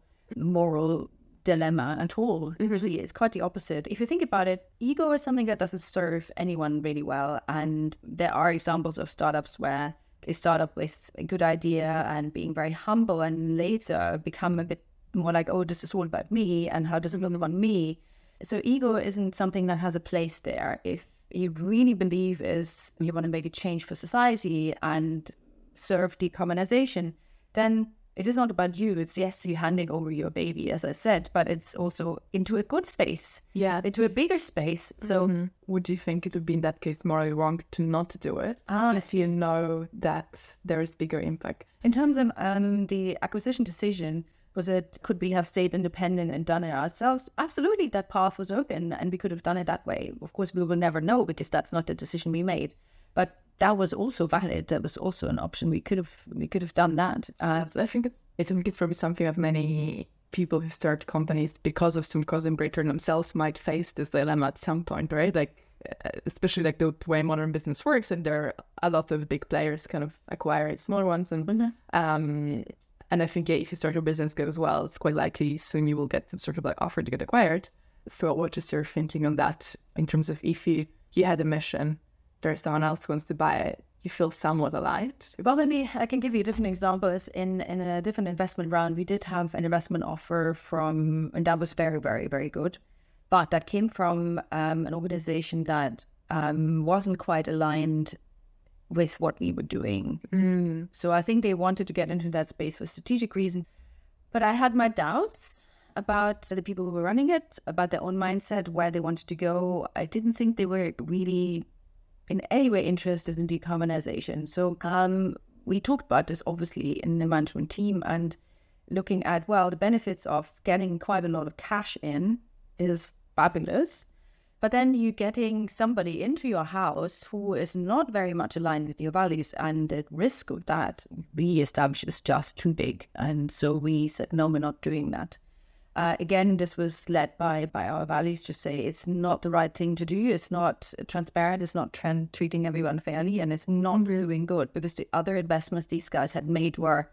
A: dilemma at all. It really is quite the opposite. If you think about it, ego is something that doesn't serve anyone really well. And there are examples of startups where they start up with a good idea and being very humble, and later become a bit more like, oh, this is all about me, and how does it look on me? So ego isn't something that has a place there. If you really believe you want to make a change for society and serve decarbonization, then it is not about you. It's, yes, you handing over your baby, as I said, but it's also into a good space, into a bigger space. So
C: would you think it would be in that case morally wrong to not do it, unless you know that there is bigger impact?
A: In terms of the acquisition decision, could we have stayed independent and done it ourselves? Absolutely, that path was open, and we could have done it that way. Of course, we will never know, because that's not the decision we made. But that was also valid. That was also an option. We could have done that.
C: I think it's probably something that many people who start companies because of some cosmic breakthrough themselves might face this dilemma at some point, right? Like, especially like the way modern business works, and there are a lot of big players kind of acquire smaller ones, and and I think if you start your business goes well, it's quite likely soon you will get some sort of like offer to get acquired. So what is your thinking on that in terms of if you had a mission, there's someone else who wants to buy it, you feel somewhat aligned?
A: Well, maybe I can give you different examples. In a different investment round, we did have an investment offer and that was very, very, very good. But that came from an organization that wasn't quite aligned with what we were doing. So I think they wanted to get into that space for strategic reason. But I had my doubts about the people who were running it, about their own mindset, where they wanted to go. I didn't think they were really in any way interested in decarbonization. So we talked about this obviously in the management team, and looking at, well, the benefits of getting quite a lot of cash in is fabulous. But then you're getting somebody into your house who is not very much aligned with your values, and the risk of that re-establish is just too big. And so we said, no, we're not doing that. Again, this was led by our values to say it's not the right thing to do. It's not transparent. It's not treating everyone fairly, and it's not doing good, because the other investments these guys had made were,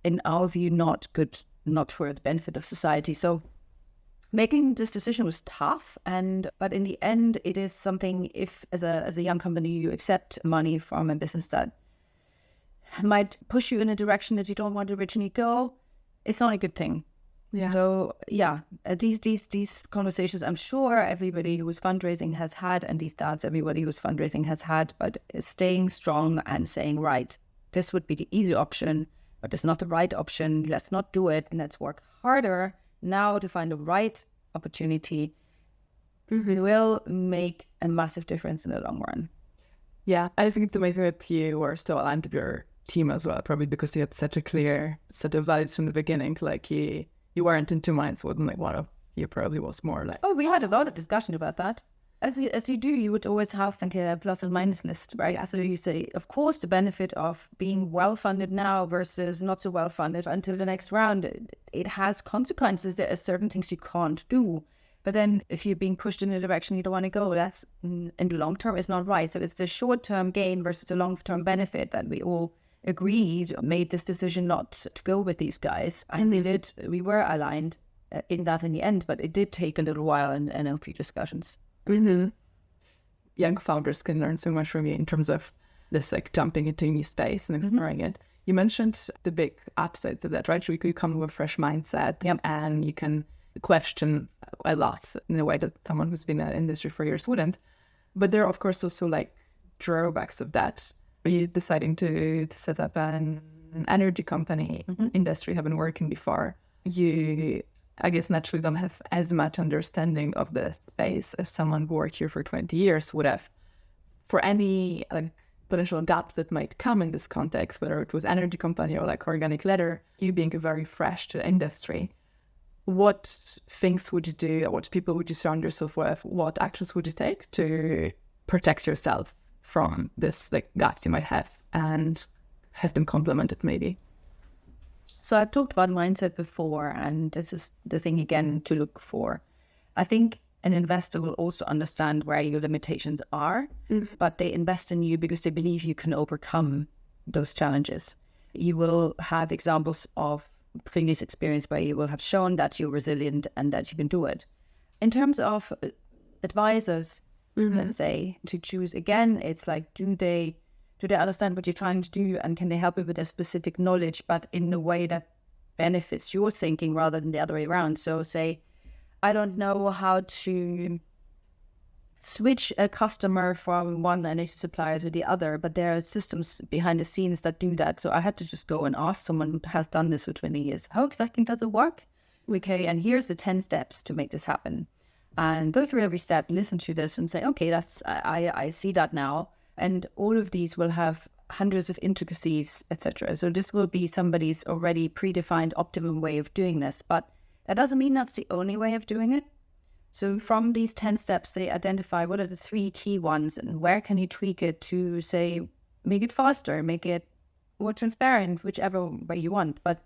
A: in our view, not good, not for the benefit of society. So making this decision was tough, but in the end, it is something, if as a young company you accept money from a business that might push you in a direction that you don't want to originally go, it's not a good thing. Yeah. So these conversations, I'm sure everybody who was fundraising has had, and these doubts everybody who's fundraising has had, but staying strong and saying, right, this would be the easy option, but it's not the right option. Let's not do it, and let's work harder now to find the right opportunity. It will make a massive difference in the long run.
C: Yeah, I think it's amazing that you were so aligned with your team as well, probably because you had such a clear set of values from the beginning. Like you weren't in two minds. Wasn't like one of you probably was more like.
A: Oh, we had a lot of discussion about that. As you do, you would always have like a plus and minus list, right? Yeah. So you say, of course, the benefit of being well-funded now versus not so well-funded until the next round, it has consequences. There are certain things you can't do. But then if you're being pushed in a direction you don't want to go, that's in the long term is not right. So it's the short-term gain versus the long-term benefit that we all agreed, made this decision not to go with these guys. And we were aligned in that in the end, but it did take a little while and a few discussions.
C: Mm-hmm. Young founders can learn so much from you in terms of this, like jumping into a new space and exploring it. You mentioned the big upsides of that, right? So you could come with a fresh mindset, and you can question a lot in a way that someone who's been in the industry for years wouldn't. But there are, of course, also like drawbacks of that. Are you deciding to set up an energy company industry, have been working before? You, I guess, naturally don't have as much understanding of the space as someone who worked here for 20 years would have. For any like potential gaps that might come in this context, whether it was energy company or like organic leather, you being very fresh to the industry, what things would you do? What people would you surround yourself with? What actions would you take to protect yourself from this like gaps you might have and have them complemented maybe?
A: So I've talked about mindset before, and this is the thing again to look for. I think an investor will also understand where your limitations are, but they invest in you because they believe you can overcome those challenges. You will have examples of previous experience where you will have shown that you're resilient and that you can do it. In terms of advisors, let's say, to choose again, it's like, do they understand what you're trying to do, and can they help you with a specific knowledge, but in a way that benefits your thinking rather than the other way around? So say, I don't know how to switch a customer from one energy supplier to the other, but there are systems behind the scenes that do that. So I had to just go and ask someone who has done this for 20 years, how exactly does it work? Okay, and here's the 10 steps to make this happen. And go through every step, listen to this and say, okay, I see that now. And all of these will have hundreds of intricacies, etc. So this will be somebody's already predefined optimum way of doing this. But that doesn't mean that's the only way of doing it. So from these 10 steps, they identify what are the 3 key ones and where can you tweak it to, say, make it faster, make it more transparent, whichever way you want. But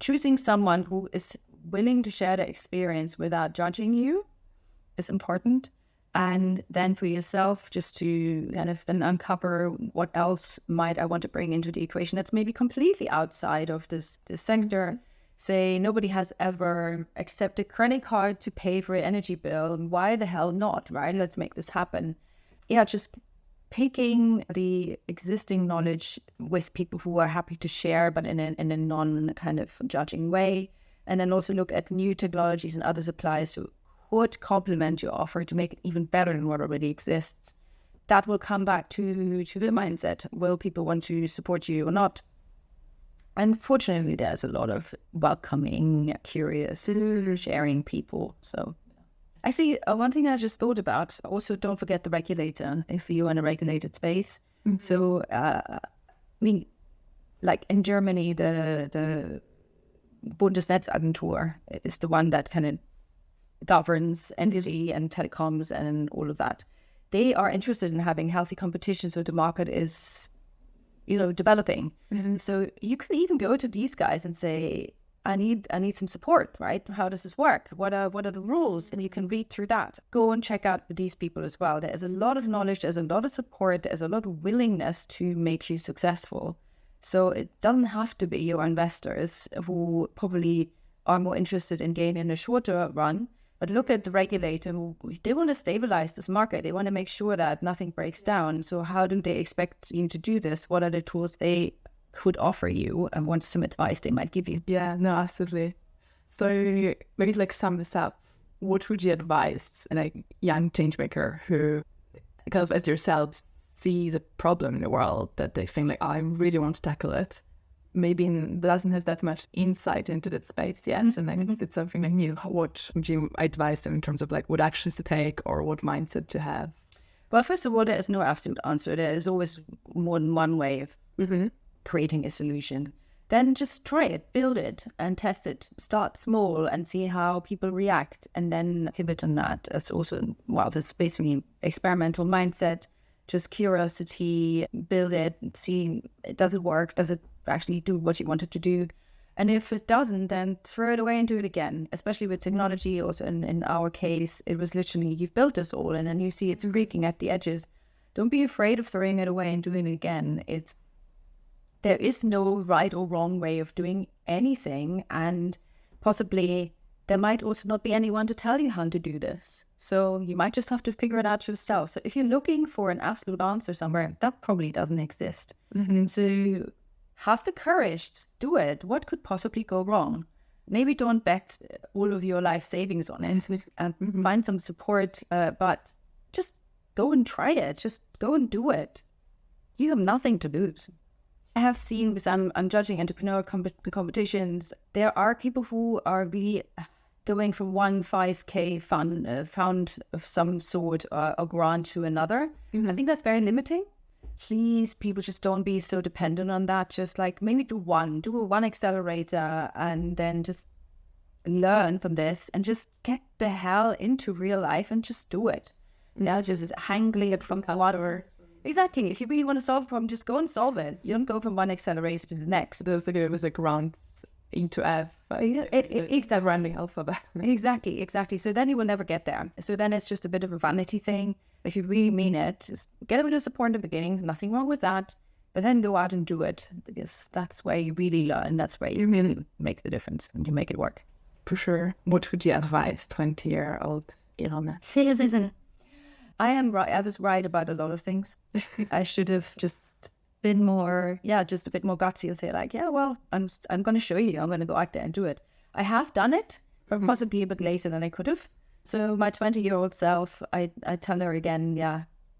A: choosing someone who is willing to share their experience without judging you is important. And then for yourself, just to kind of then uncover what else might I want to bring into the equation that's maybe completely outside of this sector. Say nobody has ever accepted credit card to pay for an energy bill. Why the hell not, right? Let's make this happen. Yeah, just picking the existing knowledge with people who are happy to share, but in a non kind of judging way. And then also look at new technologies and other suppliers who would complement your offer to make it even better than what already exists. That will come back to the mindset. Will people want to support you or not? And fortunately, there's a lot of welcoming, curious, sharing people. So actually, one thing I just thought about, also don't forget the regulator if you're in a regulated space. So, I mean, like in Germany, the Bundesnetzagentur is the one that kind of governs energy and telecoms and all of that. They are interested in having healthy competition, so the market is, developing. So you can even go to these guys and say, I need some support, right? How does this work? What are the rules? And you can read through that. Go and check out these people as well. There's a lot of knowledge, there's a lot of support, there's a lot of willingness to make you successful. So it doesn't have to be your investors who probably are more interested in gaining in a shorter run. But look at the regulator. They want to stabilize this market. They want to make sure that nothing breaks down. So how do they expect you to do this? What are the tools they could offer you, and what some advice they might give you?
C: Yeah, no, absolutely. So maybe like sum this up. What would you advise a young change maker who kind of as yourselves see the problem in the world that they think like, oh, I really want to tackle it, maybe doesn't have that much insight into that space yet. And then it's something like new. What would you advise them in terms of like what actions to take or what mindset to have?
A: Well, first of all, there is no absolute answer. There is always more than one way of creating a solution. Then just try it, build it, and test it. Start small and see how people react, and then pivot on that. That's also, well, this basically experimental mindset, just curiosity, build it, see, does it work? Does it actually do what you want it to do? And if it doesn't, then throw it away and do it again, especially with technology. Also in our case, it was literally, you've built this all and then you see it's creaking at the edges. Don't be afraid of throwing it away and doing it again. There is no right or wrong way of doing anything. And possibly there might also not be anyone to tell you how to do this. So you might just have to figure it out yourself. So if you're looking for an absolute answer somewhere, that probably doesn't exist. So have the courage to do it. What could possibly go wrong? Maybe don't bet all of your life savings on it. Find some support, but just go and try it. Just go and do it. You have nothing to lose. I have seen, because I'm judging entrepreneur competitions, there are people who are really going from one 5K fund of some sort or grant to another. I think that's very limiting. Please, people, just don't be so dependent on that. Just like maybe do one accelerator and then just learn from this and just get the hell into real life and just do it. Now just hangling it from water. Exactly. If you really want to solve a problem, just go and solve it. You don't go from one accelerator to the next.
C: Those are was like grants into F.
A: It's that
C: random alphabet.
A: Exactly. So then you will never get there. So then it's just a bit of a vanity thing. If you really mean it, just get a bit of support in the beginning. Nothing wrong with that. But then go out and do it, because that's where you really learn. That's where you really make the difference and you make it work.
C: For sure. What would you advise 20-year-old Ilona?
A: I am right. I was right about a lot of things. I should have just been more, just a bit more gutsy and say like, well, I'm going to show you. I'm going to go out there and do it. I have done it, but possibly a bit later than I could have. So my 20-year-old self, I tell her again,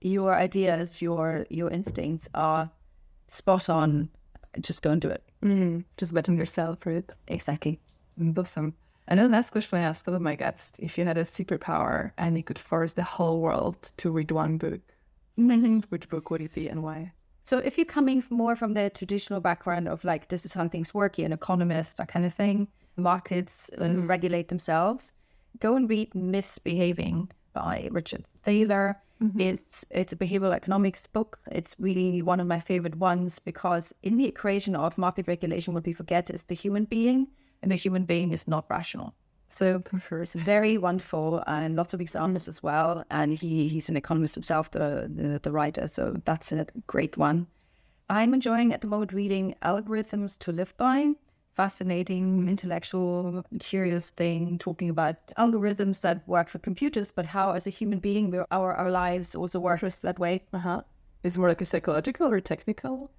A: your ideas, your instincts are spot on. Just go and do it.
C: Just bet on yourself, right?
A: Exactly.
C: Awesome. And then the last question I asked all of my guests, if you had a superpower and you could force the whole world to read one book, which book would it be and why?
A: So if you're coming more from the traditional background of like, this is how things work, you're an economist, that kind of thing, markets regulate themselves, go and read Misbehaving by Richard Thaler. It's a behavioral economics book. It's really one of my favorite ones because in the equation of market regulation, what we forget is the human being, and the human being is not rational. So it's very wonderful and lots of examples as well. And he's an economist himself, the writer. So that's a great one. I'm enjoying at the moment reading Algorithms to Live By. Fascinating, intellectual, curious thing, talking about algorithms that work for computers, but how as a human being, our lives also work that way.
C: Is it more like a psychological or technical?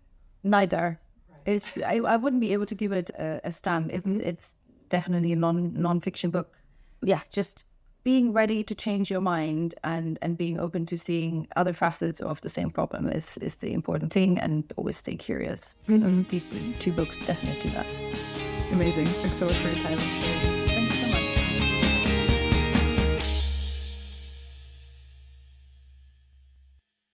A: Neither. It's I wouldn't be able to give it a stamp. It's definitely a non-fiction book. Just being ready to change your mind and being open to seeing other facets of the same problem is the important thing, and always stay curious. These two books definitely do that.
C: Amazing. Thanks so much for your time.